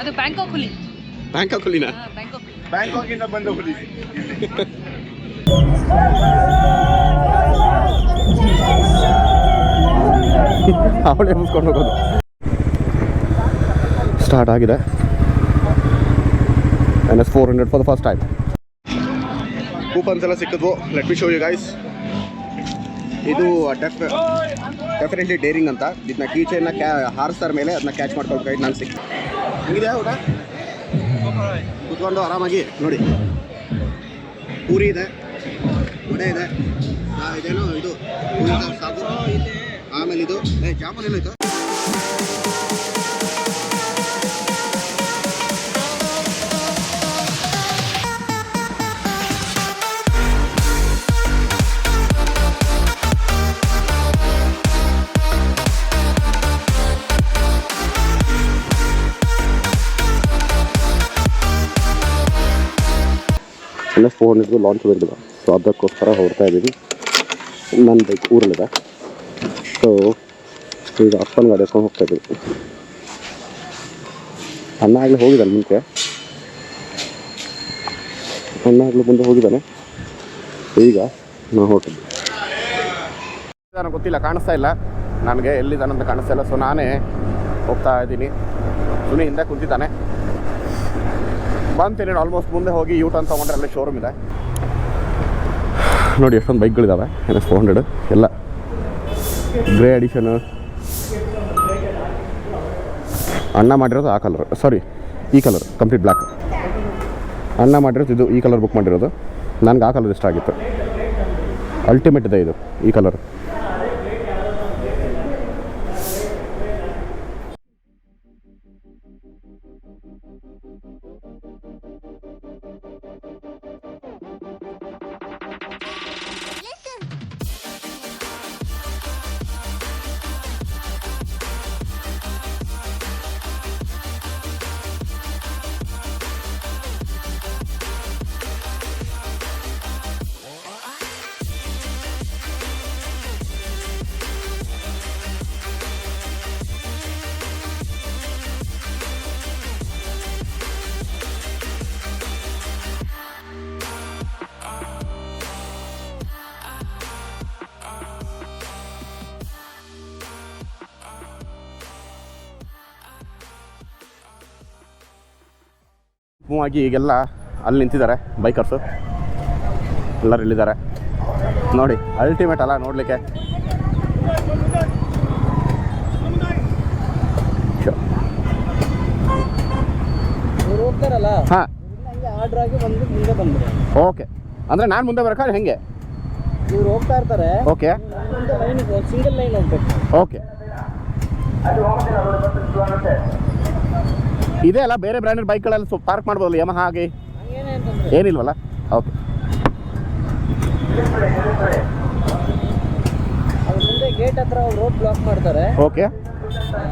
ಅದು ಬ್ಯಾಂಕಾಕ್ ಹುಲಿ. ಬ್ಯಾಂಕಾಕ್ ಹುಲಿನಾ? ಬ್ಯಾಂಕಾಕಿಂದ ಬಂದ ಹುಲಿ. ಅವಳೇ ಮುಗಿಸ್ಕೊಂಡು ಹೋಗೋದು ಸ್ಟಾರ್ಟ್ ಆಗಿದೆ. NS 400 for the first time. Coupons ಎಲ್ಲ ಸಿಕ್ಕಿದ್ವು. Let me show you guys. ಇದು ಡೆಫಿನೆಟ್ಲಿ ಡೇರಿಂಗ್ ಅಂತ. ಇದನ್ನ ಕೀಚೆನ ಹಾರಿಸ್ತಾರ ಮೇಲೆ ಅದನ್ನ ಕ್ಯಾಚ್ ಮಾಡ್ಕೊಳ್ಬೇಕು. ನಾನು ಸಿಕ್ತು. ಹಿಂಗಿದೆ ಊಟ ಕುತ್ಕೊಂಡು ಆರಾಮಾಗಿ ನೋಡಿ. ಪೂರಿ ಇದೆ, ವಡೆ ಇದೆ, ಇದೇನೋ ಇದು ಸಾಗು, ಆಮೇಲೆ ಇದು ಜಾಮೂನ್ ಏನಾಯ್ತು. NS 400 ಲಾಂಚ್ ಬಂದಿದೆ. ಸೊ ಅದಕ್ಕೋಸ್ಕರ ಹೊರಡ್ತಾ ಇದ್ದೀವಿ. ನನ್ನ ಬೈಕ್ ಊರಲ್ಲಿದೆ. ಸೊ ಈಗ ಅಪ್ಪನ ಗಾಡಿ ಹಾಕೊಂಡು ಹೋಗ್ತಾ ಇದ್ದೀವಿ. ಅಣ್ಣ ಆಗಲೇ ಹೋಗಿದ್ದಾನೆ ಮುಂಚೆ. ಅಣ್ಣ ಆಗಲೂ ಮುಂದೆ ಹೋಗಿದ್ದಾನೆ. ಈಗ ನಾವು ಹೊರಟಿದ್ವಿ. ನನಗೆ ಗೊತ್ತಿಲ್ಲ, ಕಾಣಿಸ್ತಾ ಇಲ್ಲ ನನಗೆ, ಎಲ್ಲಿದ್ದಾನಂತ ಕಾಣಿಸ್ತಾ ಇಲ್ಲ. ಸೊ ನಾನೇ ಹೋಗ್ತಾ ಇದ್ದೀನಿ. ಸುನಿ ಹಿಂದೆ ಕುಂತಿದ್ದಾನೆ. ಬಂತೇನೆ ಆಲ್ಮೋಸ್ಟ್. ಮುಂದೆ ಹೋಗಿ ಯೂ ಟರ್ನ್ ತೊಗೊಂಡ್ರೆ ಅಲ್ಲೇ ಶೋರೂಮ್ ಇದೆ. ನೋಡಿ ಎಷ್ಟೊಂದು ಬೈಕ್ಗಳಿದ್ದಾವೆ. NS 400 ಎಲ್ಲ ಗ್ರೇ ಎಡಿಷನು. ಅಣ್ಣ ಮಾಡಿರೋದು ಆ ಕಲರ್, ಸಾರಿ ಈ ಕಲರ್ ಕಂಪ್ಲೀಟ್ ಬ್ಲ್ಯಾಕ್. ಅಣ್ಣ ಮಾಡಿರೋದು ಇದು, ಈ ಕಲರ್ ಬುಕ್ ಮಾಡಿರೋದು. ನನಗೆ ಆ ಕಲರ್ ಇಷ್ಟ ಆಗಿತ್ತು. ಅಲ್ಟಿಮೇಟ್ ಇದೆ ಇದು, ಈ ಕಲರ್. ಮೂವ್ ಆಗಿ ಈಗೆಲ್ಲ ಅಲ್ಲಿ ನಿಂತಿದ್ದಾರೆ ಬೈಕರ್ಸು. ಎಲ್ಲರೂ ಇಲ್ಲಿದ್ದಾರೆ ನೋಡಿ. ಅಲ್ಟಿಮೇಟ್ ಅಲ್ಲ ನೋಡಲಿಕ್ಕೆ. ಹಾಂ ಓಕೆ. ಅಂದರೆ ನಾನು ಮುಂದೆ ಬರೋಕೆ ಹೆಂಗೆ ಇವ್ರು ಹೋಗ್ತಾ ಇರ್ತಾರೆ. ಓಕೆ ಸಿಂಗಲ್ ಲೈನ್ ಹೋಗ್ಬೇಕು. ಓಕೆ. ಇದೆ ಅಲ್ಲ, ಬೇರೆ ಬ್ರ್ಯಾಂಡೆಡ್ ಬೈಕ್ಗಳೆಲ್ಲ ಸ್ವಲ್ಪ ಪಾರ್ಕ್ ಮಾಡ್ಬೋದಲ್ಲ ಯಮಹ ಹಾಗೆ? ಏನಿಲ್ವಲ್ಲ. ಓಕೆ. ಮುಂದೆ ಗೇಟ್ ಹತ್ರ ರೋಡ್ ಬ್ಲಾಕ್ ಮಾಡ್ತಾರೆ. ಓಕೆ.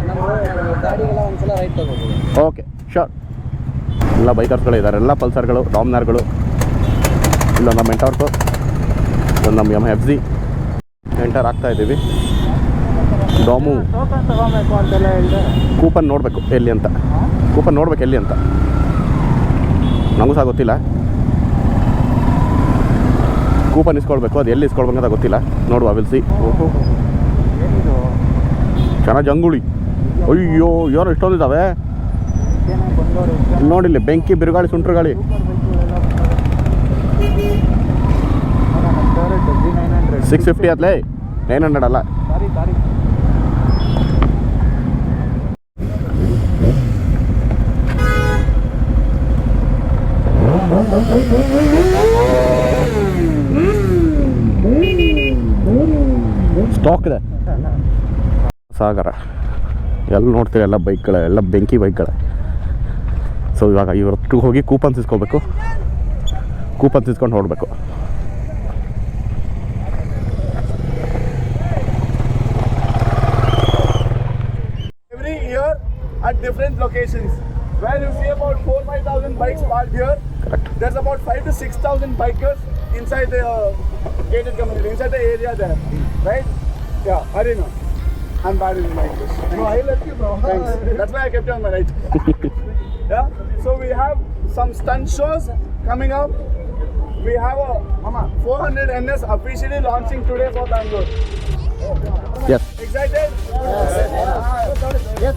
ನಮ್ಮ ಗಾಡಿಗೆಲ್ಲ ಒಂದ್ಸಲ ರೈಟ್ ತಗೋಬೋದು. Okay sure. ಎಲ್ಲ ಬೈಕರ್ಸ್ಗಳು ಇದ್ದಾರೆ, ಎಲ್ಲ ಪಲ್ಸರ್ಗಳು, ಡಾಮಿನಾರ್ಗಳು. ಇಲ್ಲೊಂದು ನಮ್ಮ ಮೆಂಟಾರ್ಕು, ಒಂದು ನಮ್ಮ ಯಮಹ FZ. ಎಂಟರ್ ಆಗ್ತಾ ಇದ್ದೀವಿ. ಡಾಮು ತಗೋಬೇಕು ಅಂತೆಲ್ಲ ಹೇಳಿದೆ. ಕೂಪನ್ ನೋಡಬೇಕು ಎಲ್ಲಿ ಅಂತ. ಕೂಪನ್ ನೋಡ್ಬೇಕು ಎಲ್ಲಿ ಅಂತ ನನಗೂ ಸಹ ಗೊತ್ತಿಲ್ಲ. ಕೂಪನ್ ಇಸ್ಕೊಳ್ಬೇಕು, ಅದು ಎಲ್ಲಿ ಇಸ್ಕೊಳ್ಬೇಕಂತ ಗೊತ್ತಿಲ್ಲ. ನೋಡುವ ವಿಲ್ಸಿ. ಚೆನ್ನಾಗಿ ಜಂಗುಳಿ. ಅಯ್ಯೋ ಏನೋ ಇಷ್ಟೊಂದಿದ್ದಾವೆ ನೋಡಿಲ್ಲಿ. ಬೆಂಕಿ, ಬಿರುಗಾಳಿ, ಸುಂಟ್ರು ಗಾಳಿ. $650 ಅತ್ಲೇ, 900 ಅಲ್ಲ. ಸ್ಟಾಕ್ ಇದೆ. ಸಾಗರ ಎಲ್ಲ ನೋಡ್ತೀವಿ, ಎಲ್ಲ ಬೈಕ್ಗಳೇ, ಎಲ್ಲ ಬೆಂಕಿ ಬೈಕ್ಗಳೇ. ಸೊ ಇವಾಗ ಇವತ್ತು ಹೋಗಿ ಕೂಪನ್ಸ್ ಇಸ್ಕೋಬೇಕು. ಕೂಪನ್ಸ್ ಇಸ್ಕೊಂಡು ಹೊರಡಬೇಕು. Every year at different locations where you see about 4,000-5,000 bikes parked here. Correct. There's about 5,000 to 6,000 bikers inside the gated community, inside the area there, right? Yeah, arena. I'm bad in my English. No, I left you, bro. Thanks. That's why I kept you on my right. Yeah. So we have some stunt shows coming up. We have a 400 NS officially launching today for Bangalore. Yes. Excited? Yes.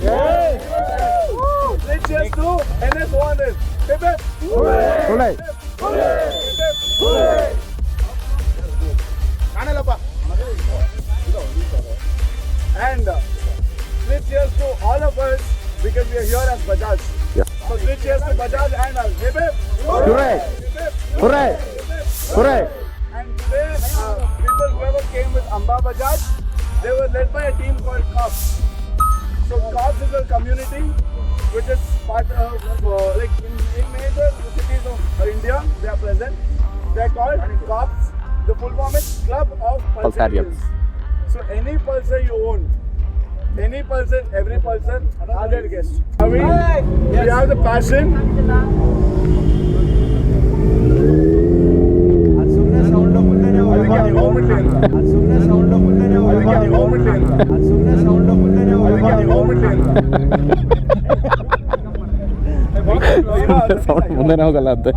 Let's cheers to NS 400. Hip hip. Hooray. And let's cheers to all of us because we are here as Bajaj. Yes. So let's cheers to Bajaj and us. Hip hip. Hooray. Hooray. Hooray. And today, people whoever came with Amba Bajaj, they were led by a team called COPS. So COPS is a community which is part of, like in major cities of India, they are present. They are called COPS. The full form is Club of Pulsarians. So any Pulsar you own, any Pulsar, every Pulsar, are their guests. We have the passion. ಮುಂದೆನೇ ಹೋಗಲ್ಲ ಅಂತೆ.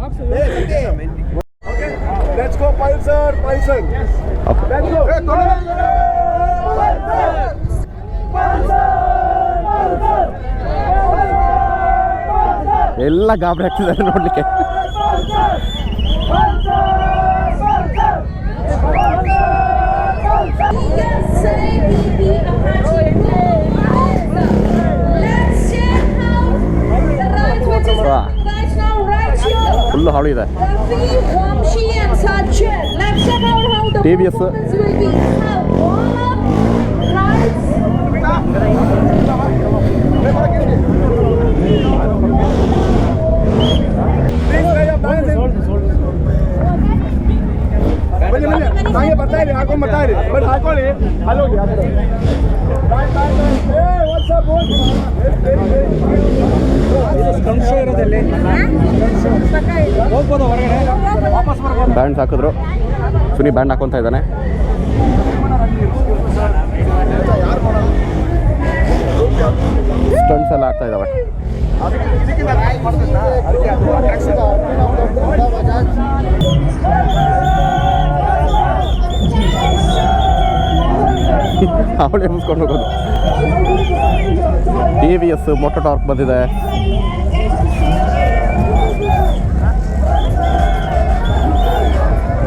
Okay, let's go Pulsar. Let's go. ಎಲ್ಲ ಗಾಬರಿ ಆಗ್ತಿದ್ದಾರೆ ನೋಡ್ಲಿಕ್ಕೆ. Full ಹಾಳು ಇದೆ. TVS. ಹಾಗೆ ಬರ್ತಾ ಇರಿ, ಹಾಕೊಂಡ್ ಬರ್ತಾ ಇರಿ, ಬಟ್ ಹಾಕೊಳ್ಳಿ ಅಲ್ಲೋಗಿ. ಬ್ಯಾಂಡ್ ಹಾಕಿದ್ರು. ಸುನಿ ಬ್ಯಾಂಡ್ ಹಾಕೊಂತ ಇದ್ದಾನೆ. ಸ್ಟಂಟ್ಸ್ ಎಲ್ಲ ಆಗ್ತಾ ಇದ್ದಾವೆ. ಅವಳೇ ಮುಗಿಸ್ಕೊಂಡು ಹೋಗೋದು. TVS ಮೊಟೋ ಟಾರ್ಕ್ ಬಂದಿದೆ.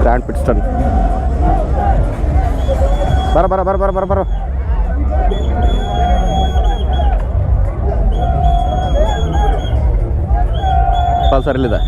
Grand piston. ಬರ ಪಲ್ಸರ್ ಎಲ್ಲಿದೆ?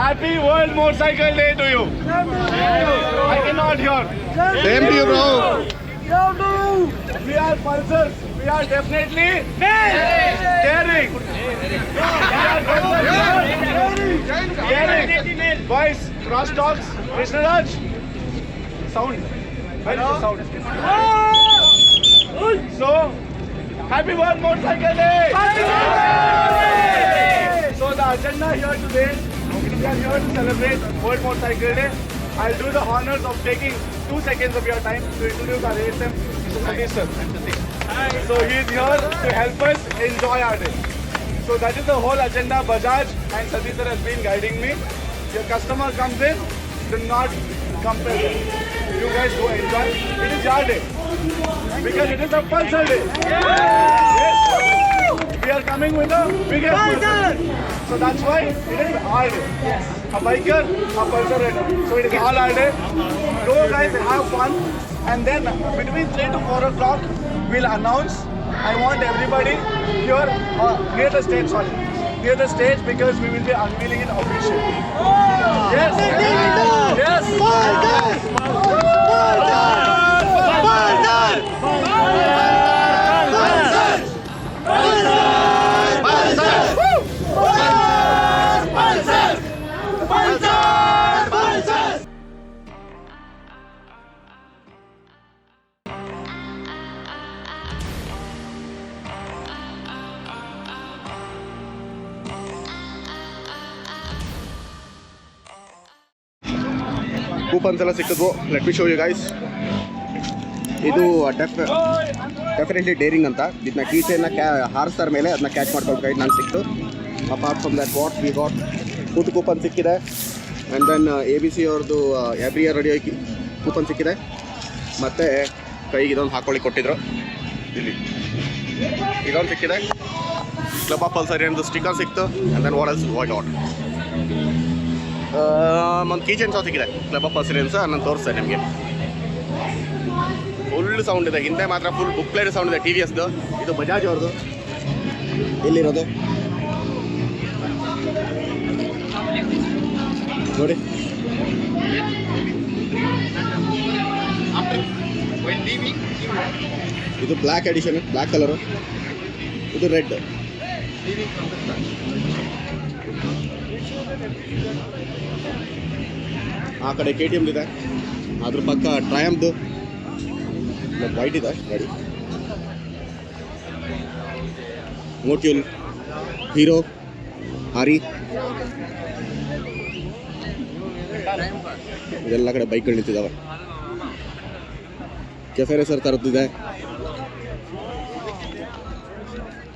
Happy World Motorcycle Day to you. I cannot hear. Same to you, bro. We are Pulsars. We are definitely daring. Daring. Boys, cross talks. Krishnaraj. Sound. Where is the sound? So, Happy World Motorcycle Day. So the agenda here today, we are here to celebrate World Motorcycle Day. I'll do the honors of taking 2 seconds of your time to introduce our ASM, Mr. Satish sir. So he is here to help us enjoy our day. So that is the whole agenda. Bajaj and Satish sir has been guiding me. Your customer comes in, do not compel them. You guys go enjoy. It is your day. Because it is a Pulsar day. Yes. We are coming with the biggest Pulsar. So that's why it is our day. A biker, a Pulsar rider. So it is all our day. Go guys, have fun. And then between 3 to 4 o'clock, we'll announce. I want everybody here near the stage, sorry. Near the stage because we will be unveiling it officially. Yes. Yes. Coupons ಎಲ್ಲ ಸಿಕ್ಕಿದ್ವು. Let me show you guys. ಇದು definitely daring ಅಂತ. ಇದನ್ನ ಕೀಚೆನ ಹಾರಿಸ್ತಾರ ಮೇಲೆ ಅದನ್ನ catch ಮಾಡ್ಕೊಂಡು guide ನಂಗೆ ಸಿಕ್ತು. Apart from that what we got food coupon ಸಿಕ್ಕಿದೆ. ಆ್ಯಂಡ್ ದೆನ್ ABC ಅವ್ರದ್ದು ಎವ್ರಿ ಇಯರ್ ರೇಡಿಯೋ ಕೂಪನ್ ಸಿಕ್ಕಿದೆ. ಮತ್ತು ಕೈಗೆ ಇದೊಂದು ಹಾಕೊಳ್ಳಿ ಕೊಟ್ಟಿದ್ರು. ಇಲ್ಲಿ ಇದೊಂದು ಸಿಕ್ಕಿದೆ. ಕ್ಲಬ್ ಆಫ್ ಪಲ್ಸರಿ ಅಂತ ಸ್ಟಿಕ್ಕರ್ ಸಿಕ್ತು. And then what else why not ಒಂದು ಕೀಚೆನ್ ಸಹ ಸಿಕ್ಕಿದೆ ಕ್ಲಬ್ ಆಫ್ ಪಲ್ಸರಿಯನ್ಸ್. ನಾನು ತೋರಿಸ್ತೇನೆ ನಿಮಗೆ. ಫುಲ್ ಸೌಂಡ್ ಇದೆ. ಹಿಂದೆ ಮಾತ್ರ ಫುಲ್ ಬುಕ್ಲೆಟ್ ಸೌಂಡ್ ಇದೆ. TVSದು. ಇದು ಬಜಾಜ್ ಅವ್ರದ್ದು ಎಲ್ಲಿರೋದು ನೋಡಿ. ಇದು ಬ್ಲ್ಯಾಕ್ ಎಡಿಷನ್, ಬ್ಲ್ಯಾಕ್ ಕಲರು. ಇದು ರೆಡ್. ಆ ಕಡೆ KTM ಇದೆ. ಅದ್ರ ಪಕ್ಕ ಟ್ರಯಮ್ದು ವೈಟ್ ಇದೆ ಗಾಡಿ. ಮೋಟ್ಯೂಲ್, ಹೀರೋ, ಹಾರಿ, ಇದೆಲ್ಲ ಕಡೆ ಬೈಕ್ಗಳು ನಿಂತಿದ್ದಾವೆ. ಕೆಫೆ ರೇಸರ್ ಥರದ್ದಿದೆ.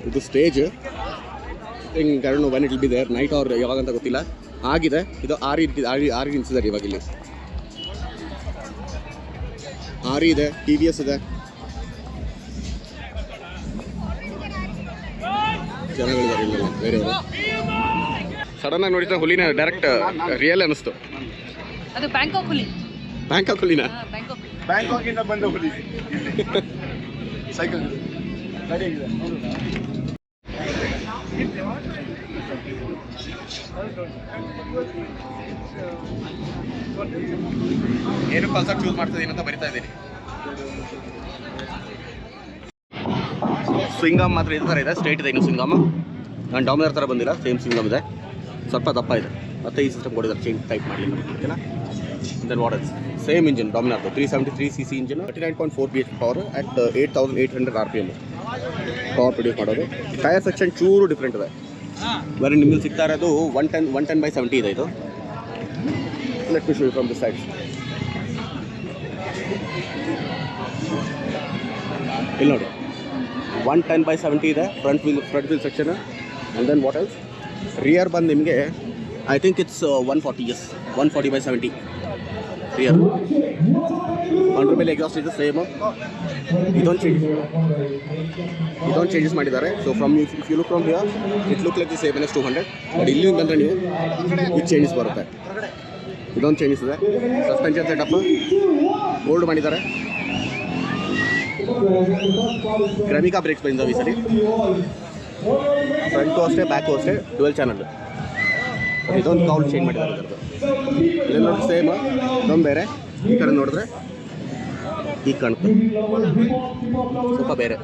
ಇದು ಸ್ಟೇಜ್ ಕರಣು ಬನ್ ಇಟ್ ಬಿ ದೇರ್ ನೈಟ್ ಅವ್ರು ಯಾವಾಗಂತ ಗೊತ್ತಿಲ್ಲ ಆಗಿದೆ. ಇದು ಆರಿ ನಿಲ್ಸಿದ್ದಾರೆ ಇವಾಗ ಇಲ್ಲಿ. ಆರಿ ಇದೆ, TVS ಇದೆ. ಚೆನ್ನಾಗಿದ್ದಾರೆ ಇಲ್ಲೆಲ್ಲ ಬೇರೆಯವರು. ಸಡನ್ನಾಗಿ ನೋಡಿದ ಹುಲಿನ ಡೈರೆಕ್ಟ್ ರಿಯಲ್ ಅನ್ನಿಸ್ತು. ಅದು ಬ್ಯಾಂಕಾಕ್ ಹುಲಿ. ಬ್ಯಾಂಕಾಕ್ ಹುಲಿನ? ಬ್ಯಾಂಕಾಕಿಂದ ಬಂದ ಹುಲಿ. ಸೈಕಲ್ ಗಾಡಿ ಆಗಿದೆ. ಏನು ಪಲ್ಸರ್ ಚೂಸ್ ಮಾಡ್ತಿದ್ದೀನಿ ಅಂತ ಬರಿತಾ ಇದ್ದೀನಿ. ಸ್ವಿಂಗಮ್ ಮಾತ್ರ ಇದು ಥರ ಇದೆ, ಸ್ಟ್ರೈಟ್ ಇದೆ. ಇನ್ನು ಸ್ವಿಂಗಮ್ ನಾನು ಡಾಮಿನರ್ ಥರ ಬಂದಿಲ್ಲ, ಸೇಮ್ ಸ್ವಿಂಗಮ್ ಇದೆ, ಸ್ವಲ್ಪ ದಪ್ಪ ಇದೆ. ಮತ್ತೆ ಈ ಸಿಸ್ಟಮ್ ಕೊಡಿದ್ದಾರೆ ಚೇಂಜ್ ಟೈಪ್ ಮಾಡಲಿ ಓಕೆನಾ. Then what is same engine ಡಾಮಿನರ್ದು 373cc engine, 39.4 bhp power at 8800 RPM power produce ಮಾಡೋದು. ಟೈರ್ ಸೆಕ್ಷನ್ ಚೂರು ಡಿಫ್ರೆಂಟ್ ಇದೆ. ಬರೀ ನಿಮ್ಮಲ್ಲಿ ಸಿಗ್ತಾ ಇರೋದು 110/70 ಇದೆ. ಇದು let me show you from this side. ಇಲ್ಲಿ ನೋಡಿ 110/70 ಇದೆ front wheel section. And then what else rear ಬಂದು ನಿಮಗೆ ಐ ಥಿಂಕ್ ಇಟ್ಸ್ 140 140/70 ರಿಯರ್. ಅಂಡ್ರ ಮೇಲೆ ಎಕ್ಸಾಸ್ಟ್ ಇದೆ ಸೇಮ್. ಇದೊಂದು ಚೇಂಜಸ್ ಮಾಡಿದ್ದಾರೆ. So from if you look from here it look like the same as 200. But ಇಲ್ಲಿ ಬಂದರೆ ನೀವು ಇದು ಚೇಂಜಸ್ ಬರುತ್ತೆ. ಇದೊಂದು ಚೇಂಜಸ್ ಇದೆ. ಸಸ್ಪೆನ್ಷನ್ ಸೆಟಪ್ ಓಲ್ಡ್ ಮಾಡಿದ್ದಾರೆ. ಕ್ರಮಿಕಾ ಬ್ರೇಕ್ಸ್ ಬಂದಿದ್ದಾವೆ ಈ ಸರಿ. ಫ್ರಂಟು ಅಷ್ಟೇ, ಬ್ಯಾಕು ಅಷ್ಟೇ, ಡುವೆಲ್ ಚಾನಲ್. ಇದೊಂದು ಕೌಲ್ ಚೇಂಜ್ ಮಾಡಿದ್ದಾರೆ ಇದರದ್ದು. ಇದನ್ನು ನೋಡಿ ಸೇಮ್, ಇದೊಂದು ಬೇರೆ. ಈ ಕಡೆ ನೋಡಿದ್ರೆ ಈಗ ಕಾಣುತ್ತೆ ಸ್ವಲ್ಪ ಬೇರೆ.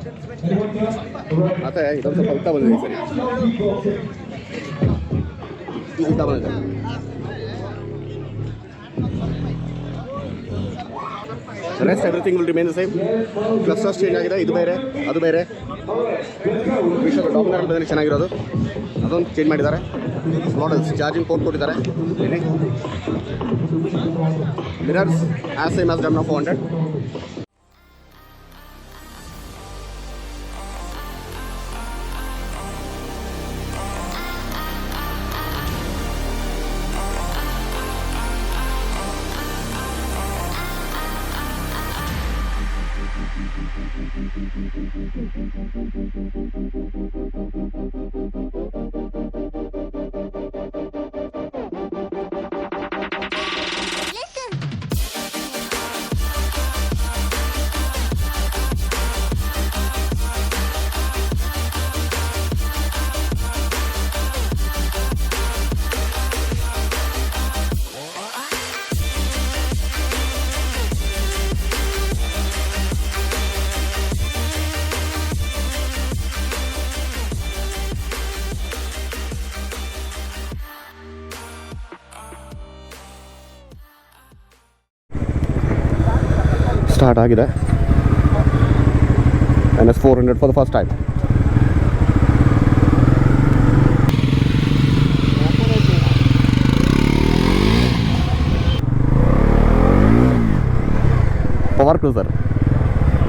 ಮತ್ತು ಇದೊಂದು ಸ್ವಲ್ಪ ಉದ್ದ ಬಂದಿದೆ ಈ ಸರಿ. ಈಗ ಉದ್ದ ಬಂದಿದೆ. Rest everything will remain the same. Clusters change ಆಗಿದೆ, ಇದು ಬೇರೆ ಅದು ಬೇರೆ. ವಿಷಯ ಡಾಮಿನರ್ ಬಂದರೆ ಚೆನ್ನಾಗಿರೋದು, ಅದೊಂದು ಚೇಂಜ್ ಮಾಡಿದ್ದಾರೆ. ಮಾಡಲ್ಸ್ ಚಾರ್ಜಿಂಗ್ ಪೋರ್ಟ್ ಕೊಟ್ಟಿದ್ದಾರೆ. Mirrors as same as Dominar 400. Start ಆಗಿದೆ NS 400 for the first time. Power cruiser.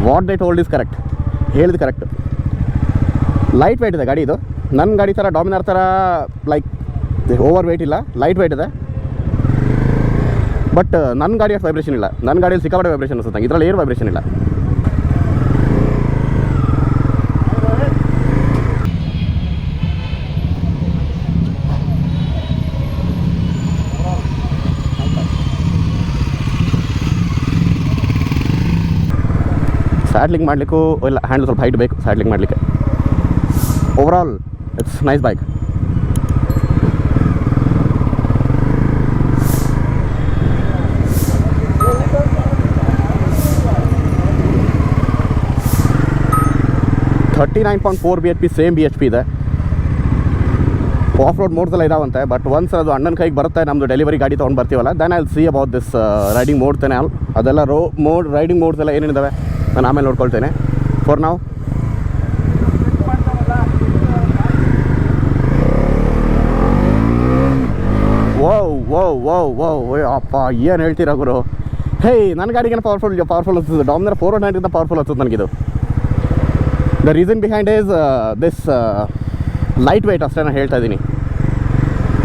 What they told is correct, ಹೇಳಿದ್ದು ಕರೆಕ್ಟ್. ಲೈಟ್ ವೆಯ್ಟ್ ಇದೆ ಗಾಡಿ ಇದು. ನನ್ನ ಗಾಡಿ ಥರ ಡಾಮಿನಾರ್ ಥರ ಲೈಕ್ ಓವರ್ ವೆಯ್ಟ್ ಇಲ್ಲ, ಲೈಟ್ ವೆಯ್ಟ್ ಇದೆ. ಬಟ್ ನನ್ನ ಗಾಡಿ ಅಷ್ಟು ವೈಬ್ರೇಷನ್ ಇಲ್ಲ. ನನ್ನ ಗಾಡಿಯಲ್ಲಿ ಸಿಕ್ಕಾಪಟ್ಟೆ ವೈಬ್ರೇಷನ್ ಅನ್ಸುತ್ತೆ ನಂಗೆ, ಇದರಲ್ಲಿ ಏನು ವೈಬ್ರೇಷನ್ ಇಲ್ಲ. ಸ್ಯಾಡ್ಲಿಂಗ್ ಮಾಡಲಿಕ್ಕೂ ಇಲ್ಲ, ಹ್ಯಾಂಡಲ್ ಸ್ವಲ್ಪ ಹೈಟ್ ಬೇಕು ಸ್ಯಾಡ್ಲಿಂಗ್ ಮಾಡಲಿಕ್ಕೆ. Overall it's nice bike. $39.4 bhp same BHP ಇದೆ. ಆಫ್ ರೋಡ್ ಮೋಡ್ಸ್ ಎಲ್ಲ ಇದಾವಂತೆ. ಬಟ್ ಒನ್ಸ್ ಅದು ಅಣ್ಣನ ಕೈಗೆ ಬರುತ್ತೆ, ನಮ್ಮದು ಡೆಲಿವರಿ ಗಾಡಿ ತೊಗೊಂಡು ಬರ್ತೀವಲ್ಲ, then I will see about this riding mode ತಾನೆ. ಅದೆಲ್ಲ ರೈಡಿಂಗ್ ಮೋಡ್ಸ್ ಎಲ್ಲ ಏನೇನಿದ್ದಾವೆ ನಾನು ಆಮೇಲೆ ನೋಡ್ಕೊಳ್ತೇನೆ. ಫಾರ್ ನಾವು ಓ ಅಪ್ಪ ಏನು ಹೇಳ್ತೀರಾ ಗುರು. ನನ್ನ ಗಾಡಿಗೇನು ಪವರ್ಫುಲ್ ಅನ್ಸುತ್ತೆ. ಡಾಮಿನರ್ 409 ಪವರ್ಫುಲ್ ಅನ್ಸುತ್ತೆ ನನಗಿದು. The reason behind is this light weight ಅಷ್ಟೇ ನಾನು ಹೇಳ್ತಾ ಇದ್ದೀನಿ.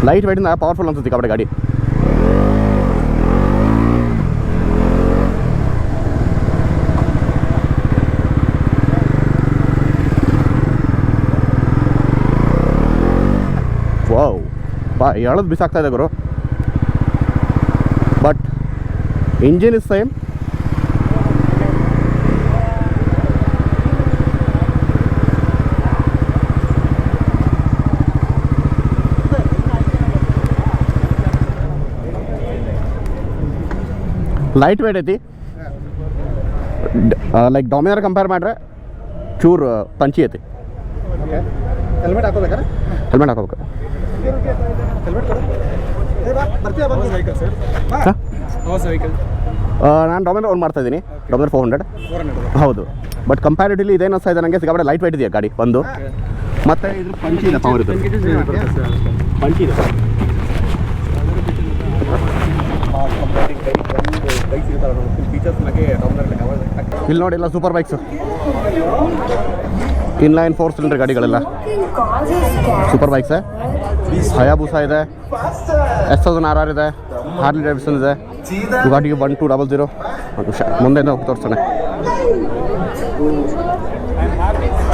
ಲೈಟ್ ವೆಯ್ಟಿಂದ ಪವರ್ಫುಲ್ ಅನ್ಸುತ್ತೆ ಕಬಡ್ಡಿ ಗಾಡಿ. ವಾವ್ ಎಳದು ಬಿಸಾಕ್ತಾ ಇದೆ ಗುರು. But engine is same. Light weight ಐತಿ. ಲೈಕ್ ಡಾಮಿನರ್ ಕಂಪೇರ್ ಮಾಡ್ರೆ ಚೂರು ಪಂಚಿ ಐತಿ. ಹೆಲ್ಮೆಟ್ ಹಾಕೋಬೇಕಾರೆ? ಹೆಲ್ಮೆಟ್ ಹಾಕೋಬೇಕು. ನಾನು ಡಾಮಿನರ್ ಓನ್ ಮಾಡ್ತಾ ಇದ್ದೀನಿ, ಡಾಮಿನರ್ 400. ಹೌದು. ಬಟ್ ಕಂಪ್ಯಾರಿಟಿವ್ಲಿ ಇದೇನು ಅನಿಸ್ತಾ ಇದೆ ನನಗೆ, ಸಿಕ್ಕಾಪಟ್ಟೆ ಲೈಟ್ ವೇಟ್ ಇದೆಯಾ ಗಾಡಿ ಒಂದು. ಮತ್ತು ಇದ್ರ ಪಂಚಿ ಇದೆ, ಪವರ್ ಇದೆ, ಪಂಚಿ ಇದೆ. ಇಲ್ಲಿ ನೋಡಿ, ಎಲ್ಲ ಸೂಪರ್ ಬೈಕ್ಸು, ಇನ್ಲೈನ್ 4 ಸಿಲಿಂಡರ್ ಗಾಡಿಗಳೆಲ್ಲ ಸೂಪರ್ ಬೈಕ್ಸೇ. ಹಯಾಬೂಸಾ ಇದೆ, S1000RR ಇದೆ, ಹಾರ್ಲಿ ಡೇವಿಡ್ಸನ್ ಇದೆ, ಡುಗಾಟಿ 1200. ಒಂದು ನಿಮಿಷ ಮುಂದೆ ಹೋಗಿ ತೋರಿಸೋಣ.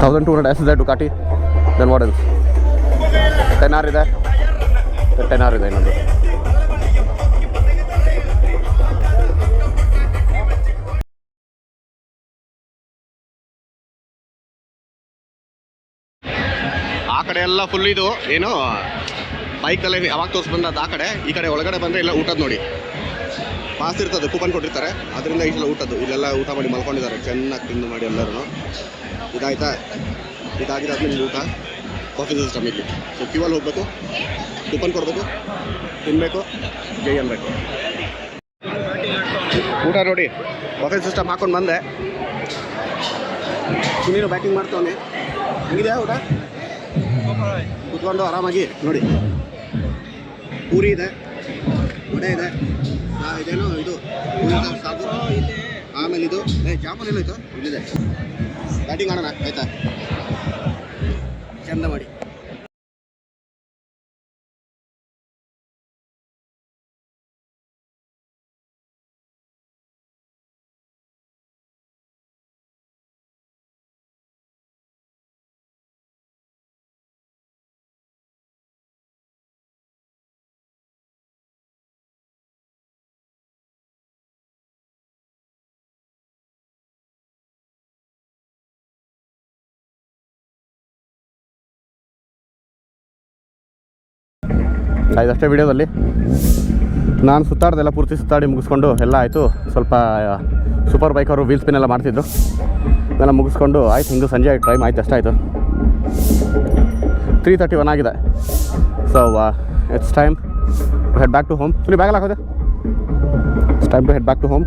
1200S ಇದೆ Ducati. Then what else? 10R ಇದೆ, 10R ಇದೆ ಇನ್ನೊಂದು. ಆ ಕಡೆ ಎಲ್ಲ ಫುಲ್ ಇದು ಏನು ಬೈಕಲ್ಲೇ ಯಾವಾಗ ತೋರಿಸ್ಬಂದು ಆ ಕಡೆ. ಈ ಕಡೆ ಒಳಗಡೆ ಬಂದರೆ ಇಲ್ಲ ಊಟದ ನೋಡಿ ಪಾಸ್ ಇರ್ತದೆ, ಕೂಪನ್ ಕೊಟ್ಟಿರ್ತಾರೆ, ಅದರಿಂದ ಇಷ್ಟೆಲ್ಲ ಊಟದ್ದು. ಇಲ್ಲೆಲ್ಲ ಊಟ ಮಾಡಿ ಮಲ್ಕೊಂಡಿದ್ದಾರೆ, ಚೆನ್ನಾಗಿ ತಿಂದು ಮಾಡಿ ಎಲ್ಲರೂ. ಇದಾಯ್ತಾ? ಇದಾಗಿದ್ದಾದ್ಮೇಲೆ ಊಟ, ಕಾಫಿ ಸಿಸ್ಟಮ್ ಇಲ್ಲಿ. ಸೊ ಕ್ಯೂವಲ್ಲಿ ಹೋಗಬೇಕು, ಕೂಪನ್ ಕೊಡಬೇಕು, ತಿನ್ನಬೇಕು, ಜೈ ಅನ್ಬೇಕು. ಊಟ ನೋಡಿ, ಕಾಫಿ ಸಿಸ್ಟಮ್ ಹಾಕ್ಕೊಂಡು ಬಂದೆ. ಸುನೀನು ಬ್ಯಾಟಿಂಗ್ ಮಾಡ್ತಾವನೆ. ಹೆಂಗಿದೆಯಾ ಊಟ? ಕುತ್ಕೊಂಡು ಆರಾಮಾಗಿ ನೋಡಿ. ಪೂರಿ ಇದೆ, ವಡೆ ಇದೆ, ಇದೇನೋ ಇದು ಸಾಕು. ಆಮೇಲೆ ಇದು ಜಾಮೂನ್ ಎಲ್ಲ ಇತ್ತು, ಇಲ್ಲಿದೆ. ಬ್ಯಾಟಿಂಗ್ ಆಡೋಣ ಆಯ್ತಾ? ಚಂದ ಮಾಡಿ. ಇದಷ್ಟೇ ವಿಡಿಯೋದಲ್ಲಿ. ನಾನು ಸುತ್ತಾಡ್ದೆಲ್ಲ ಪೂರ್ತಿ ಸುತ್ತಾಡಿ ಮುಗಿಸ್ಕೊಂಡು ಎಲ್ಲ ಆಯಿತು. ಸ್ವಲ್ಪ ಸೂಪರ್ ಬೈಕ್ ಅವರು ವೀಲ್ ಸ್ಪಿನ್ ಎಲ್ಲ ಮಾಡ್ತಿದ್ರು, ಎಲ್ಲ ಮುಗಿಸ್ಕೊಂಡು ಆಯ್ತು. ಹಿಂಗೆ ಸಂಜೆ ಟೈಮ್ ಆಯ್ತು, ಅಷ್ಟಾಯಿತು. 3:31 ಆಗಿದೆ. So it's time to head back to home. ಸುನಿ ಬ್ಯಾಗಲ್ಲಿ ಹಾಕೋದೆ. It's time to head back to home.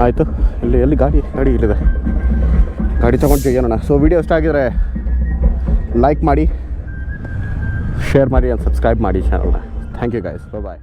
ಆಯಿತು. ಎಲ್ಲಿ ಗಾಡಿ ಇಲ್ಲಿದೆ, ಗಾಡಿ ತೊಗೊಂಡು ಮಾಡೋಣ. ಸೊ ವಿಡಿಯೋ ಇಷ್ಟ ಆಗಿದರೆ ಲೈಕ್ ಮಾಡಿ, ಶೇರ್ ಮಾಡಿ ಆ್ಯಂಡ್ ಸಬ್ಸ್ಕ್ರೈಬ್ ಮಾಡಿ ಚಾನಲ್ನ. Thank you guys, bye.